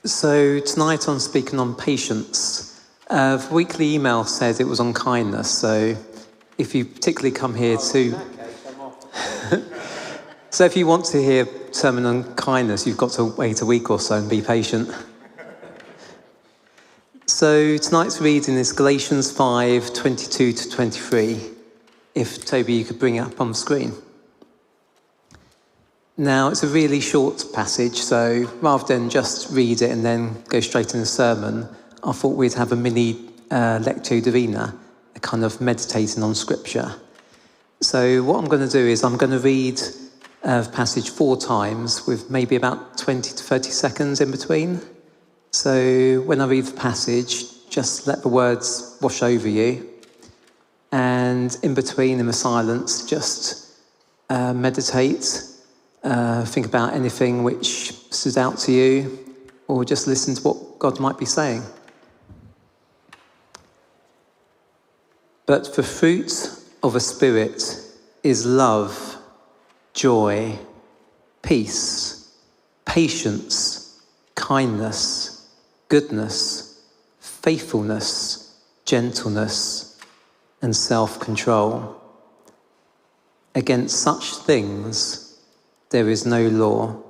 So tonight I'm speaking on patience. The weekly email said it was on kindness, so if you particularly come here to... So if you want to hear a sermon on kindness, you've got to wait a week or so and be patient. So tonight's reading is Galatians 5, 22 to 23. If Toby, you could bring it up on the screen. Now, it's a really short passage, so rather than just read it and then go straight into the sermon, I thought we'd have a mini lectio divina, a kind of meditating on scripture. So what I'm going to do is I'm going to read the passage 4 times with maybe about 20 to 30 seconds in between. So when I read the passage, just let the words wash over you. And in between, in the silence, just meditate. Think about anything which stood out to you, or just listen to what God might be saying. But the fruit of the Spirit is love, joy, peace, patience, kindness, goodness, faithfulness, gentleness, and self-control. Against such things there is no law.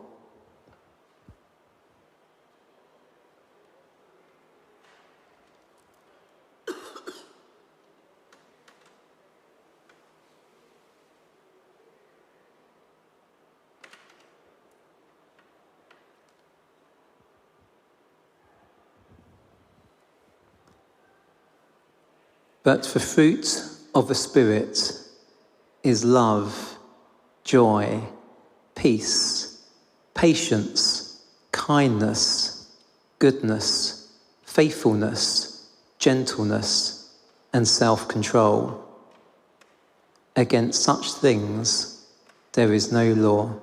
But the fruit of the Spirit is love, joy, peace, patience, kindness, goodness, faithfulness, gentleness, and self-control. Against such things there is no law.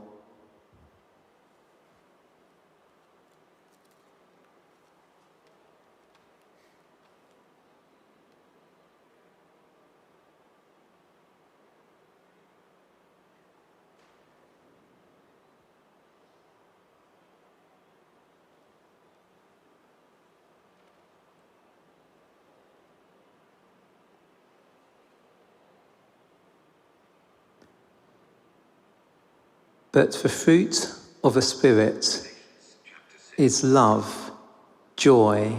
But the fruit of the Spirit is love, joy,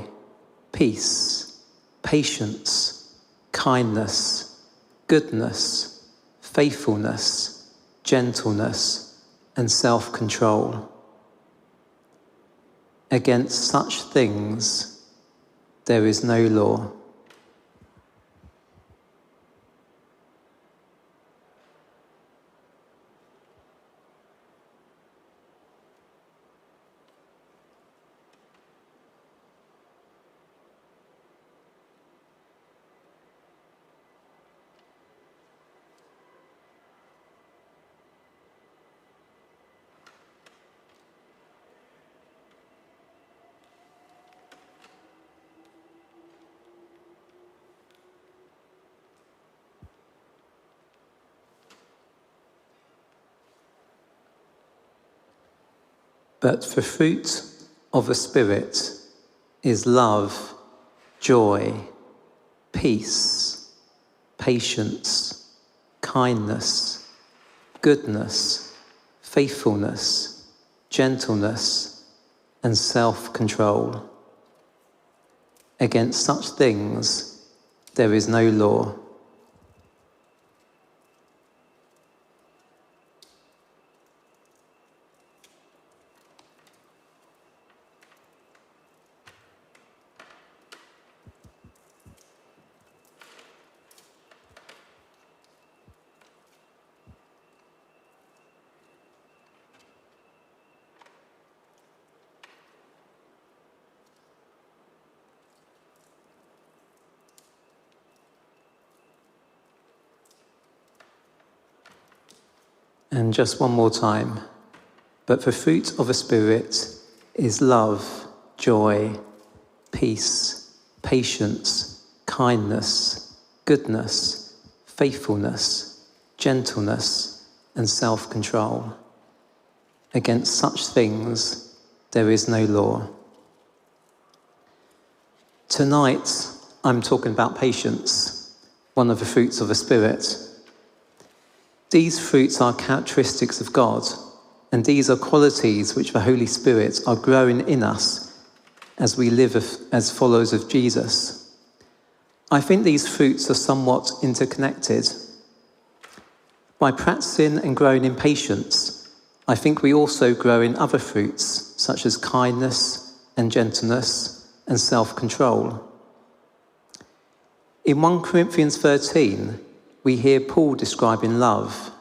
peace, patience, kindness, goodness, faithfulness, gentleness, and self-control. Against such things there is no law. But the fruit of the Spirit is love, joy, peace, patience, kindness, goodness, faithfulness, gentleness, and self-control. Against such things there is no law. And just one more time. But the fruit of the Spirit is love, joy, peace, patience, kindness, goodness, faithfulness, gentleness, and self-control. Against such things there is no law. Tonight, I'm talking about patience, one of the fruits of the Spirit. These fruits are characteristics of God, and these are qualities which the Holy Spirit are growing in us as we live as followers of Jesus. I think these fruits are somewhat interconnected. By practicing and growing in patience, I think we also grow in other fruits, such as kindness and gentleness and self-control. In 1 Corinthians 13, we hear Paul describing love.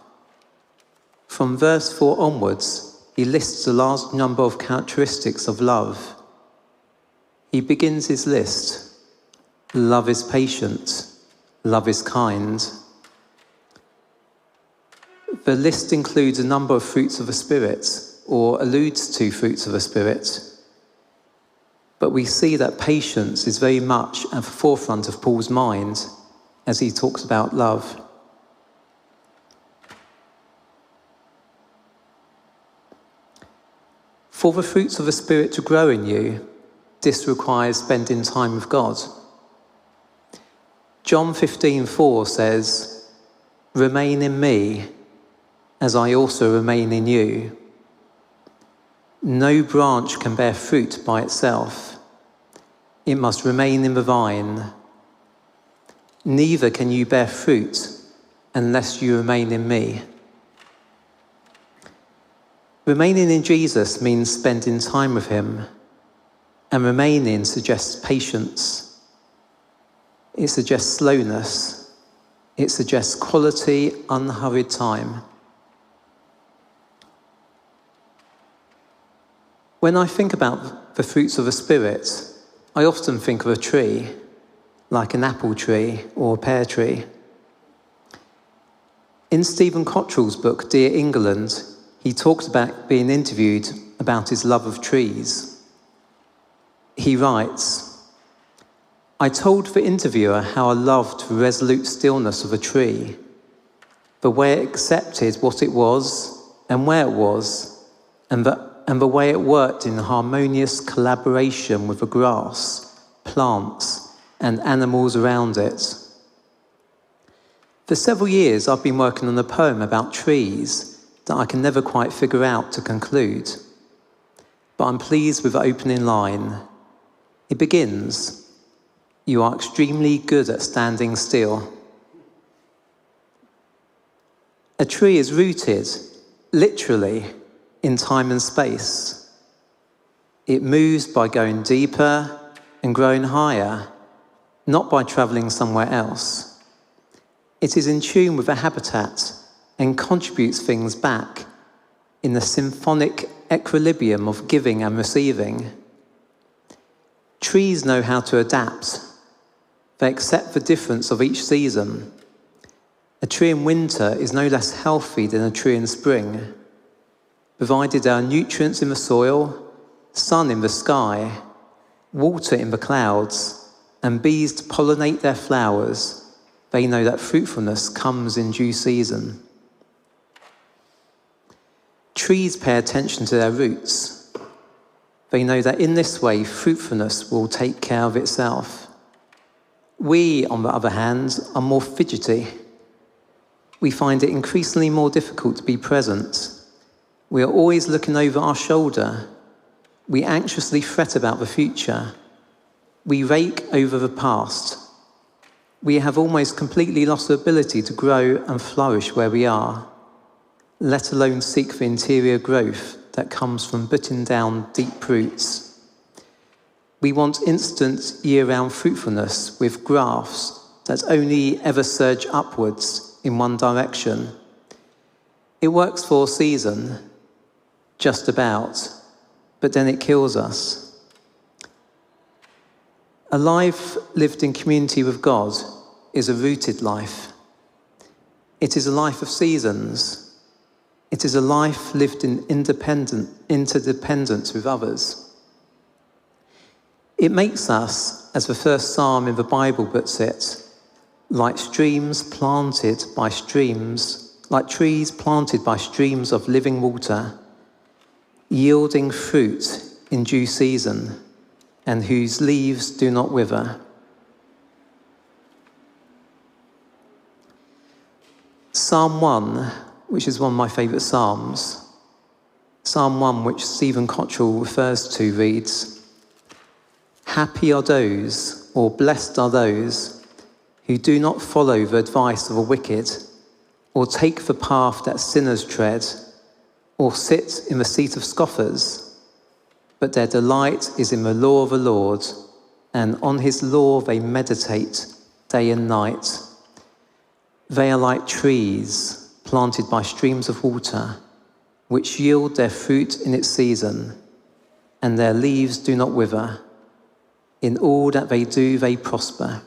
From verse 4 onwards, he lists a large number of characteristics of love. He begins his list. Love is patient. Love is kind. The list includes a number of fruits of the Spirit, or alludes to fruits of the Spirit. But we see that patience is very much at the forefront of Paul's mind as he talks about love. For the fruits of the Spirit to grow in you, this requires spending time with God. John 15:4 says, "Remain in me, as I also remain in you." No branch can bear fruit by itself. It must remain in the vine. Neither can you bear fruit unless you remain in me. Remaining in Jesus means spending time with him, and remaining suggests patience. It suggests slowness. It suggests quality, unhurried time. When I think about the fruits of the Spirit, I often think of a tree, like an apple tree or a pear tree. In Stephen Cottrell's book, Dear England, he talks about being interviewed about his love of trees. He writes, "I told the interviewer how I loved the resolute stillness of a tree, the way it accepted what it was and where it was, and the way it worked in harmonious collaboration with the grass, plants, and animals around it. For several years, I've been working on a poem about trees that I can never quite figure out to conclude. But I'm pleased with the opening line. It begins, 'You are extremely good at standing still.' A tree is rooted, literally, in time and space. It moves by going deeper and growing higher, not by travelling somewhere else. It is in tune with the habitat and contributes things back in the symphonic equilibrium of giving and receiving. Trees know how to adapt. They accept the difference of each season. A tree in winter is no less healthy than a tree in spring, provided there are nutrients in the soil, sun in the sky, water in the clouds, and bees to pollinate their flowers. They know that fruitfulness comes in due season. Trees pay attention to their roots. They know that in this way, fruitfulness will take care of itself. We, on the other hand, are more fidgety. We find it increasingly more difficult to be present. We are always looking over our shoulder. We anxiously fret about the future. We rake over the past. We have almost completely lost the ability to grow and flourish where we are, let alone seek the interior growth that comes from putting down deep roots. We want instant year-round fruitfulness with graphs that only ever surge upwards in one direction. It works for a season, just about, but then it kills us. A life lived in community with God is a rooted life. It is a life of seasons. It is a life lived in interdependence with others. It makes us, as the first psalm in the Bible puts it, like trees planted by streams of living water, yielding fruit in due season, and whose leaves do not wither. Psalm 1, which is one of my favourite psalms, Psalm 1, which Stephen Cottrell refers to, reads, "Happy are those, or blessed are those, who do not follow the advice of the wicked, or take the path that sinners tread, or sit in the seat of scoffers, but their delight is in the law of the Lord, and on his law they meditate day and night. They are like trees planted by streams of water, which yield their fruit in its season, and their leaves do not wither. In all that they do, they prosper."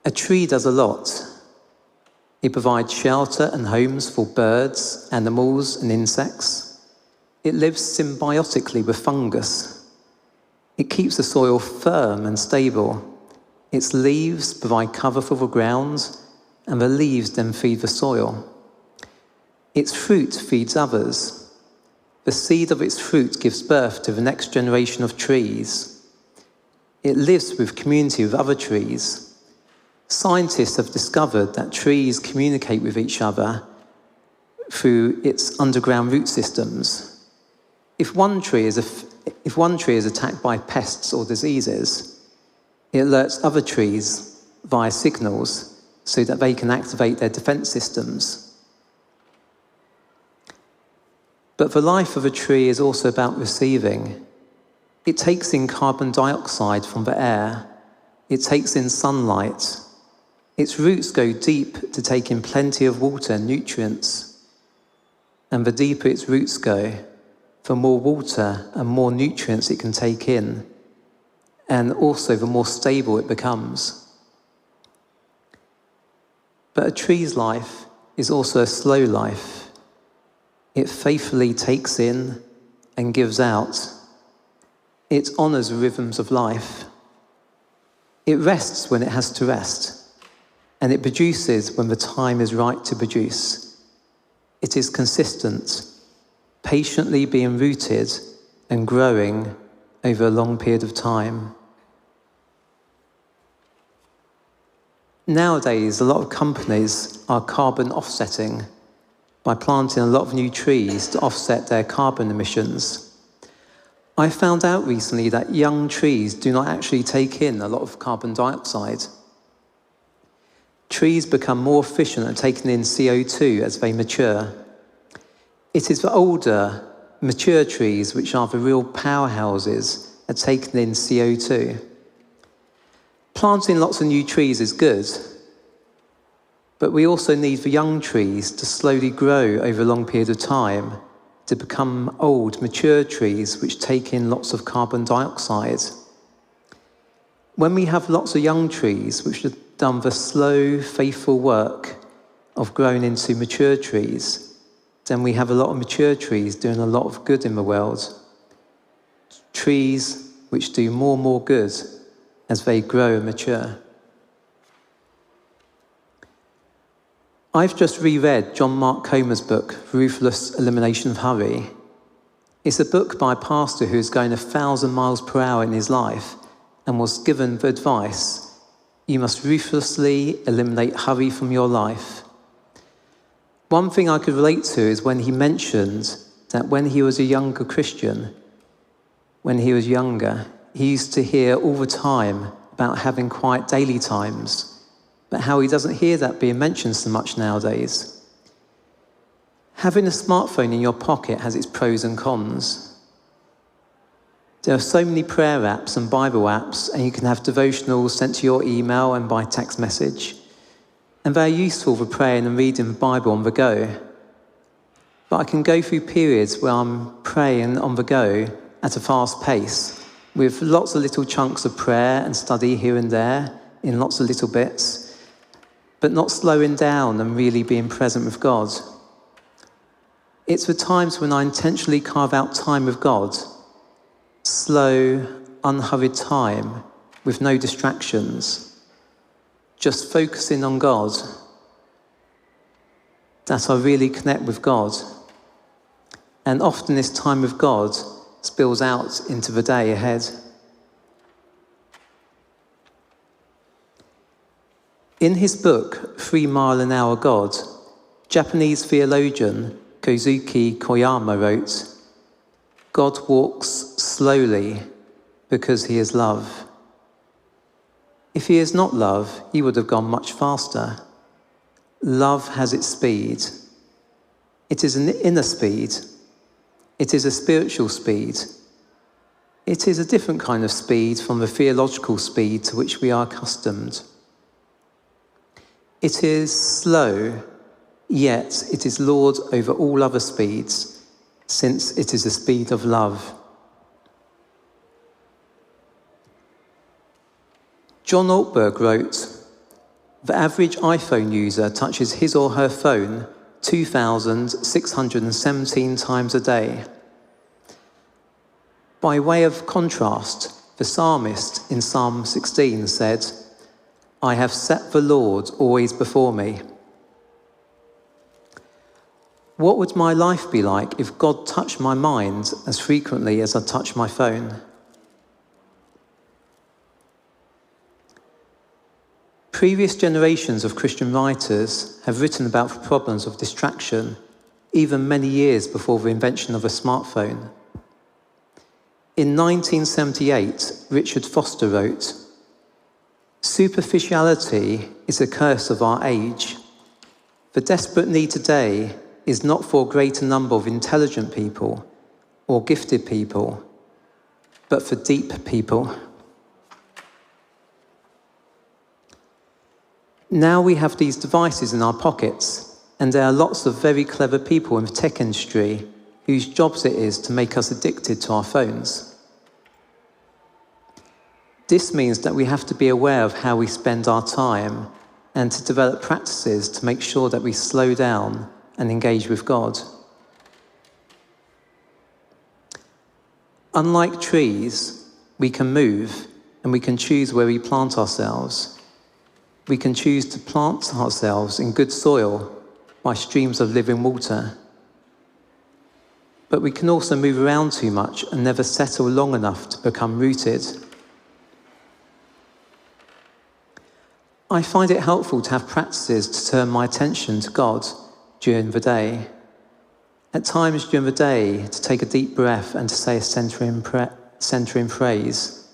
A tree does a lot. It provides shelter and homes for birds, animals, and insects. It lives symbiotically with fungus. It keeps the soil firm and stable. Its leaves provide cover for the ground, and the leaves then feed the soil. Its fruit feeds others. The seed of its fruit gives birth to the next generation of trees. It lives with community with other trees. Scientists have discovered that trees communicate with each other through its underground root systems. If one tree is attacked by pests or diseases, it alerts other trees via signals so that they can activate their defense systems. But the life of a tree is also about receiving. It takes in carbon dioxide from the air. It takes in sunlight. Its roots go deep to take in plenty of water and nutrients. And the deeper its roots go, the more water and more nutrients it can take in, and also the more stable it becomes. But a tree's life is also a slow life. It faithfully takes in and gives out. It honours the rhythms of life. It rests when it has to rest, and it produces when the time is right to produce. It is consistent, patiently being rooted and growing over a long period of time. Nowadays, a lot of companies are carbon offsetting by planting a lot of new trees to offset their carbon emissions. I found out recently that young trees do not actually take in a lot of carbon dioxide. Trees become more efficient at taking in CO2 as they mature. It is the older, mature trees which are the real powerhouses at taking in CO2. Planting lots of new trees is good, but we also need the young trees to slowly grow over a long period of time to become old, mature trees which take in lots of carbon dioxide. When we have lots of young trees which have done the slow, faithful work of growing into mature trees, then we have a lot of mature trees doing a lot of good in the world. Trees which do more and more good as they grow and mature. I've just reread John Mark Comer's book, Ruthless Elimination of Hurry. It's a book by a pastor who's going 1,000 miles per hour in his life and was given the advice, you must ruthlessly eliminate hurry from your life. One thing I could relate to is when he mentioned that when he was a younger Christian, when he was younger, he used to hear all the time about having quiet daily times, but how he doesn't hear that being mentioned so much nowadays. Having a smartphone in your pocket has its pros and cons. There are so many prayer apps and Bible apps, and you can have devotionals sent to your email and by text message. And they're useful for praying and reading the Bible on the go. But I can go through periods where I'm praying on the go at a fast pace, with lots of little chunks of prayer and study here and there, in lots of little bits, but not slowing down and really being present with God. It's the times when I intentionally carve out time with God, slow, unhurried time with no distractions, just focusing on God, that I really connect with God. And often this time with God spills out into the day ahead. In his book, 3 Mile an Hour God, Japanese theologian Kozuki Koyama wrote, "God walks slowly because he is love. If he is not love, he would have gone much faster. Love has its speed. It is an inner speed. It is a spiritual speed. It is a different kind of speed from the theological speed to which we are accustomed. It is slow, yet it is Lord over all other speeds, since it is the speed of love." John Ortberg wrote, "The average iPhone user touches his or her phone 2,617 times a day. By way of contrast, the psalmist in Psalm 16 said, 'I have set the Lord always before me.' What would my life be like if God touched my mind as frequently as I touch my phone?" Previous generations of Christian writers have written about the problems of distraction, even many years before the invention of a smartphone. In 1978, Richard Foster wrote, "Superficiality is a curse of our age. The desperate need today is not for a greater number of intelligent people or gifted people, but for deep people." Now we have these devices in our pockets, and there are lots of very clever people in the tech industry whose jobs it is to make us addicted to our phones. This means that we have to be aware of how we spend our time and to develop practices to make sure that we slow down and engage with God. Unlike trees, we can move and we can choose where we plant ourselves. We can choose to plant ourselves in good soil by streams of living water. But we can also move around too much and never settle long enough to become rooted. I find it helpful to have practices to turn my attention to God during the day. At times during the day, to take a deep breath and to say a centering phrase.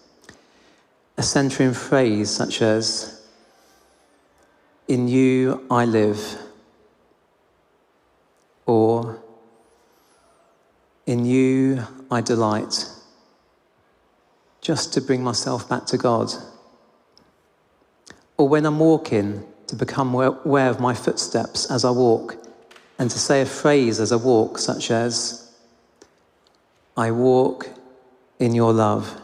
A centering phrase such as, "In you I live," or "In you I delight," just to bring myself back to God. Or when I'm walking, to become aware of my footsteps as I walk, and to say a phrase as I walk such as, "I walk in your love."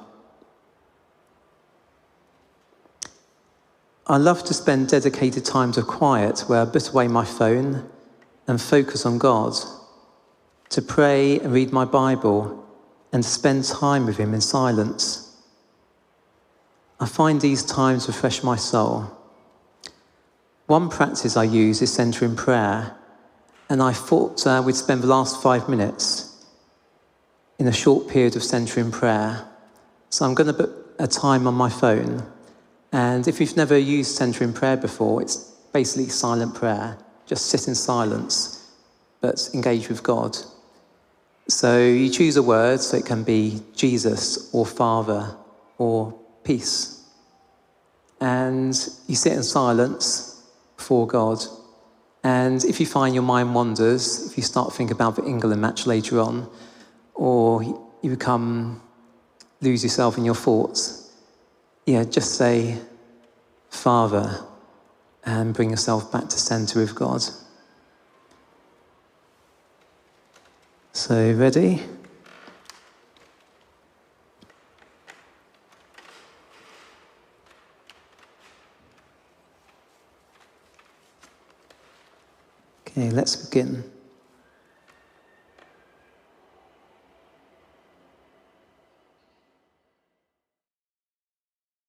I love to spend dedicated times of quiet where I put away my phone and focus on God, to pray and read my Bible and to spend time with him in silence. I find these times refresh my soul. One practice I use is centering prayer, and I thought we'd spend the last 5 minutes in a short period of centering prayer. So I'm going to put a time on my phone. And if you've never used centering prayer before, it's basically silent prayer. Just sit in silence, but engage with God. So you choose a word, so it can be Jesus or Father or peace. And you sit in silence before God. And if you find your mind wanders, if you start thinking about the England match later on, or you lose yourself in your thoughts, just say, Father, and bring yourself back to centre with God. So, ready? Okay, let's begin.